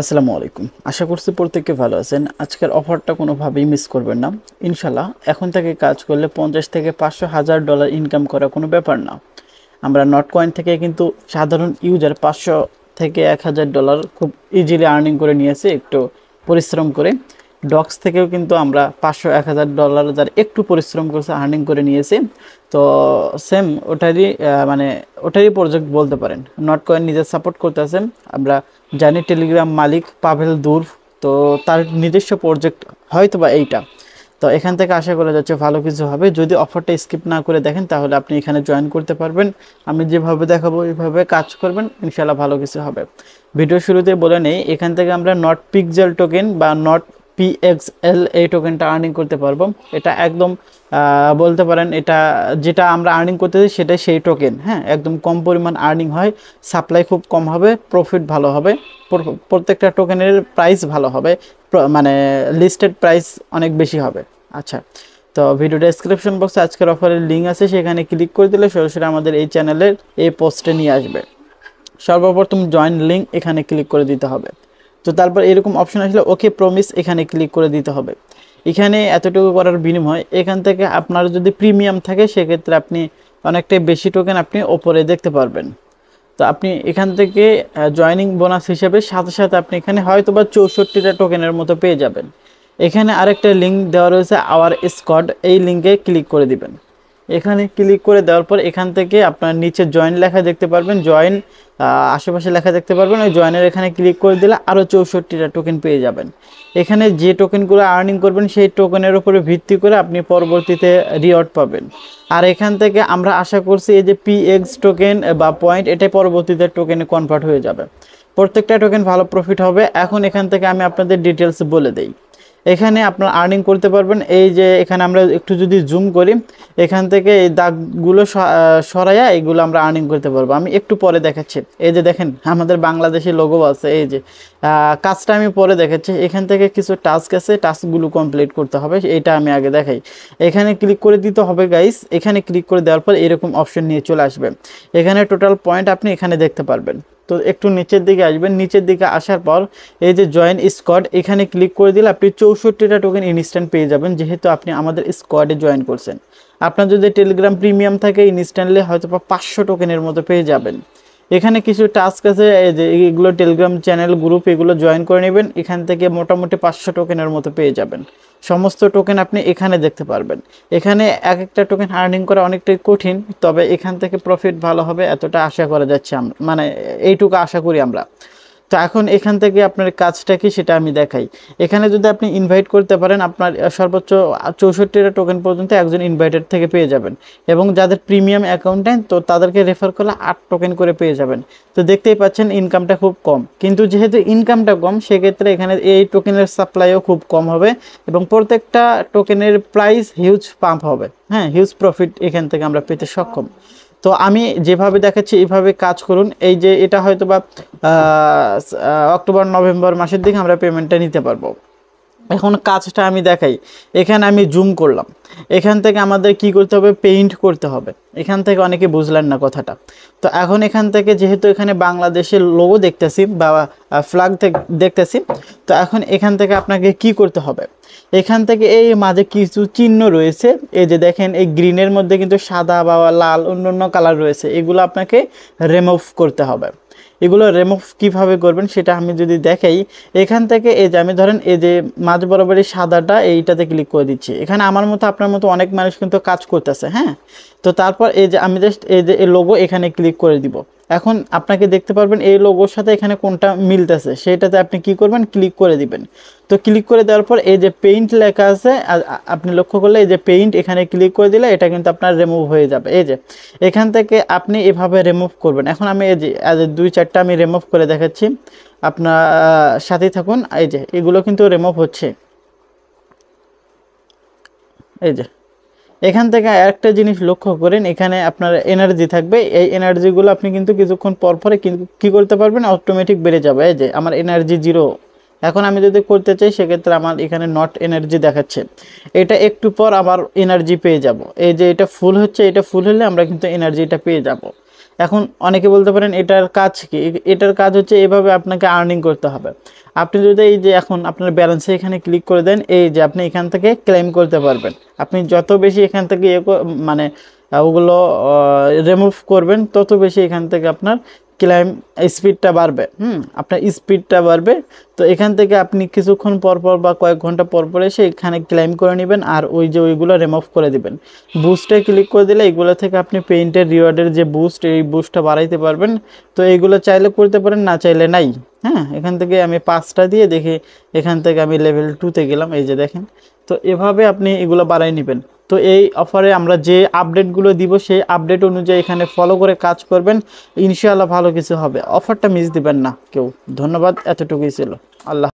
আসসালামু আলাইকুম। আশা করছি প্রত্যেকে ভালো আছেন। আজকের অফারটা কোনোভাবেই মিস করবেন না। ইনশাল্লাহ এখন থেকে কাজ করলে 50 থেকে 500 হাজার ডলার ইনকাম করা কোনো ব্যাপার না। আমরা নট কয়েন থেকে কিন্তু সাধারণ ইউজার 500 থেকে 1000 ডলার খুব ইজিলি আর্নিং করে নিয়েছে একটু পরিশ্রম করে। ডক্স থেকেও কিন্তু আমরা 500 1000 ডলার যারা একটু পরিশ্রম করছে আর্নিং করে নিয়েছে। তো সেম ওটারই প্রজেক্ট বলতে পারেন। নট কয়েন নিজে সাপোর্ট করতেছেন। আমরা জানি টেলিগ্রাম মালিক পাভেল দুর্ভ, তো তার নিজস্ব প্রজেক্ট হয়তো বা এইটা। তো এখান থেকে আশা করা যাচ্ছে ভালো কিছু হবে। যদি অফারটা স্কিপ না করে দেখেন তাহলে আপনি এখানে জয়েন করতে পারবেন। আমি যেভাবে দেখাবো এইভাবে কাজ করবেন, ইনশাল্লাহ ভালো কিছু হবে। ভিডিও শুরুতে বলে নেই, এখান থেকে আমরা নট পিক্সেল টোকেন বা নট পিএক্সএল এই টোকেনটা আর্নিং করতে পারবো। এটা একদম বলতে পারেন এটা যেটা আমরা আর্নিং করতেছি সেটাই সেই টোকেন। হ্যাঁ, একদম কম পরিমাণ আর্নিং হয়, সাপ্লাই খুব কম হবে, প্রফিট ভালো হবে, প্রত্যেকটা টোকেনের প্রাইস ভালো হবে, মানে লিস্টেড প্রাইস অনেক বেশি হবে। আচ্ছা, তো ভিডিও ডেসক্রিপশন বক্সে আজকের অফারের লিঙ্ক আছে, সেখানে ক্লিক করে দিলে সরাসরি আমাদের এই চ্যানেলের এই পোস্টে নিয়ে আসবে। সর্বপ্রথম জয়েন লিঙ্ক এখানে ক্লিক করে দিতে হবে। তো তারপর এরকম অপশন আসলে ওকে প্রমিস এখানে ক্লিক করে দিতে হবে। এখানে এতটুকু করার বিনিময় এখান থেকে আপনার যদি প্রিমিয়াম থাকে সেক্ষেত্রে আপনি অনেকটাই বেশি টোকেন আপনি ওপরে দেখতে পারবেন। তো আপনি এখান থেকে জয়নিং বোনাস হিসেবে সাথে সাথে আপনি এখানে হয়তো বা 64টা টোকেনের মতো পেয়ে যাবেন। এখানে আরেকটা লিঙ্ক দেওয়া রয়েছে আওয়ার স্কোয়াড, এই লিঙ্কে ক্লিক করে দিবেন। এখানে ক্লিক করে দেওয়ার পর এখান থেকে আপনার নিচে জয়েন লেখা দেখতে পারবেন, জয়েন আশেপাশে লেখা দেখতে পারবেন। ওই জয়েনের এখানে ক্লিক করে দিলে আরও 64টা টোকেন পেয়ে যাবেন। এখানে যে টোকেনগুলো আর্নিং করবেন সেই টোকেনের উপরে ভিত্তি করে আপনি পরবর্তীতে রিওয়ার্ড পাবেন। আর এখান থেকে আমরা আশা করছি এই যে পিএক্স টোকেন বা পয়েন্ট, এটাই পরবর্তীতে টোকেনে কনভার্ট হয়ে যাবে। প্রত্যেকটা টোকেন ভালো প্রফিট হবে। এখন এখান থেকে আমি আপনাদের ডিটেলস বলে দেই। এখানে আপনার আর্নিং করতে পারবেন। এই যে এখানে আমরা একটু যদি জুম করি, এখান থেকে এই দাগগুলো সরাইয়া এগুলো আমরা আর্নিং করতে পারবো। আমি একটু পরে দেখাচ্ছি। এই যে দেখেন আমাদের বাংলাদেশের লোগো আছে। এই যে কাজটা আমি পরে দেখাচ্ছি। এখান থেকে কিছু টাস্ক আছে, টাস্কগুলো কমপ্লিট করতে হবে, এইটা আমি আগে দেখাই। এখানে ক্লিক করে দিতে হবে গাইস। এখানে ক্লিক করে দেওয়ার পর এরকম অপশন নিয়ে চলে আসবে। এখানে টোটাল পয়েন্ট আপনি এখানে দেখতে পারবেন। তো একটু নিচের দিকে আসবেন। নিচের দিকে আসার পর এই যে জয়েন স্কোয়াড, এখানে ক্লিক করে দিলে আপনি 64টা টোকেন ইনস্ট্যান্ট পেয়ে যাবেন, যেহেতু আপনি আমাদের স্কোয়াডে জয়েন করছেন। আপনার যদি টেলিগ্রাম প্রিমিয়াম থাকে ইনস্ট্যান্টলি হয়তো বা 500 টোকেনের মতো পেয়ে যাবেন। এখানে কিছু টাস্ক আছে, এই যে এগুলো টেলিগ্রাম চ্যানেল গ্রুপ, এগুলো জয়েন করে নেবেন। এখান থেকে মোটামুটি 500 টোকেনের মতো পেয়ে যাবেন। সমস্ত টোকেন আপনি এখানে দেখতে পারবেন। এখানে এক একটা টোকেন আর্নিং করা অনেকটাই কঠিন, তবে এখান থেকে প্রফিট ভালো হবে এতটা আশা করা যাচ্ছে। মানে এইটুকু আশা করি আমরা। তো এখন এখান থেকে আপনার কাজটা কি সেটা আমি দেখাই। এখানে যদি আপনি ইনভাইট করতে পারেন, আপনার সর্বোচ্চ 64টা টোকেন পর্যন্ত একজন ইনভাইটেড থেকে পেয়ে যাবেন। এবং যাদের প্রিমিয়াম অ্যাকাউন্টেন্ট, তো তাদেরকে রেফার করলে 8 টোকেন করে পেয়ে যাবেন। তো দেখতেই পাচ্ছেন ইনকামটা খুব কম, কিন্তু যেহেতু ইনকামটা কম সেক্ষেত্রে এখানে এই টোকেনের সাপ্লাইও খুব কম হবে এবং প্রত্যেকটা টোকেনের প্রাইস হিউজ পাম্প হবে। হ্যাঁ, হিউজ প্রফিট এখান থেকে আমরা পেতে সক্ষম। তো আমি যেভাবে দেখাচ্ছি এইভাবে কাজ করুন। এই যে এটা হয়তো বা অক্টোবর নভেম্বর মাসের দিকে আমরা পেমেন্টটা নিতে পারবো। এখন কাজটা আমি দেখাই। এখানে আমি জুম করলাম। এখান থেকে আমাদের কি করতে হবে, পেইন্ট করতে হবে। এখান থেকে অনেকে বুঝলেন না কথাটা। তো এখন এখান থেকে যেহেতু এখানে বাংলাদেশের লোগো দেখতেছি বা ফ্ল্যাগ দেখতেছি, তো এখন এখান থেকে আপনাকে কি করতে হবে, এখান থেকে এই মাঝে কিছু চিহ্ন রয়েছে। এই যে দেখেন এই গ্রিনের মধ্যে কিন্তু সাদা বা লাল অন্য কালার রয়েছে, এগুলো আপনাকে রিমুভ করতে হবে। এগুলো রিমুভ কিভাবে করবেন সেটা আমি যদি দেখাই। এখান থেকে এই যে আমি ধরেন এই যে মাঝ বরাবর এই সাদাটা, এইটাতে ক্লিক করে দিচ্ছি। এখানে আমার মতো আপনার মতো অনেক মানুষ কিন্তু কাজ করতেছে। হ্যাঁ, তো তারপর এই যে আমি জাস্ট এই যে এই লোগো এখানে ক্লিক করে দিব। এখন আপনাকে দেখতে পারবেন এই লোগোর সাথে এখানে কোনটা মিলতেছে সেটাতে আপনি কি করবেন, ক্লিক করে দিবেন। তো ক্লিক করে দেওয়ার পর এই যে পেইন্ট লেখা আছে, আপনি লক্ষ্য করলে এই যে পেইন্ট, এখানে ক্লিক করে দিলে এটা কিন্তু আপনার রিমুভ হয়ে যাবে। এই যে এখান থেকে আপনি এভাবে রিমুভ করবেন। এখন আমি এই যে 2-4টা আমি রিমুভ করে দেখাচ্ছি, আপনার সাথেই থাকুন। এই যে এগুলো কিন্তু রিমুভ হচ্ছে। এই যে এখান থেকে একটা জিনিস লক্ষ্য করেন, এখানে আপনার এনার্জি থাকবে। এই এনার্জিগুলো আপনি কিন্তু কিছুক্ষণ পর পরে কি করতে পারবেন, অটোমেটিক বেড়ে যাবে। এই যে আমার এনার্জি 0। এখন আমি যদি করতে চাই সেক্ষেত্রে আমার এখানে নট এনার্জি দেখাচ্ছে। এটা একটু পর আবার এনার্জি পেয়ে যাব। এই যে এটা ফুল হচ্ছে, এটা ফুল হলে আমরা কিন্তু এনার্জিটা পেয়ে যাব। এখন অনেকে বলতে পারেন এটার কাজ কি? এটার কাজ হচ্ছে এভাবে আপনাকে আর্নিং করতে হবে। আপনি যদি এই যে এখন আপনার ব্যালেন্সে এখানে ক্লিক করে দেন, এই যে আপনি এখান থেকে ক্লেম করতে পারবেন। আপনি যত বেশি এখান থেকে মানে ওগুলো রিমুভ করবেন, তত বেশি এখান থেকে আপনার ক্লেম স্পিডটা বাড়বে। আপনার স্পিডটা বাড়বে। তো এখান থেকে আপনি কিছুক্ষণ পর পর বা কয়েক ঘন্টা পর পর এসে এখানে ক্লেম করে নেবেন, আর ওই যে ওইগুলো রিমুভ করে দিবেন। বুস্টে ক্লিক করে দিলে এগুলো থেকে আপনি পেইন্টের রিওয়ার্ডের যে বুস্ট, এই বুস্টটা বাড়াইতে পারবেন। তো এইগুলো চাইলে করতে পারেন, না চাইলে নাই। হ্যাঁ, এখান থেকে আমি 5টা দিয়ে দেখি, এখান থেকে আমি লেভেল 2-তে গেলাম, এই যে দেখেন। তো এভাবে আপনি এগুলো বাড়াই নেবেন। তো এই অফারে আমরা যে আপডেটগুলো দিব, সেই আপডেট অনুযায়ী এখানে ফলো করে কাজ করবেন, ইনশাআল্লাহ ভালো কিছু হবে। অফারটা মিস দিবেন না কেউ। ধন্যবাদ, এতটুকুই ছিল। আল্লাহ।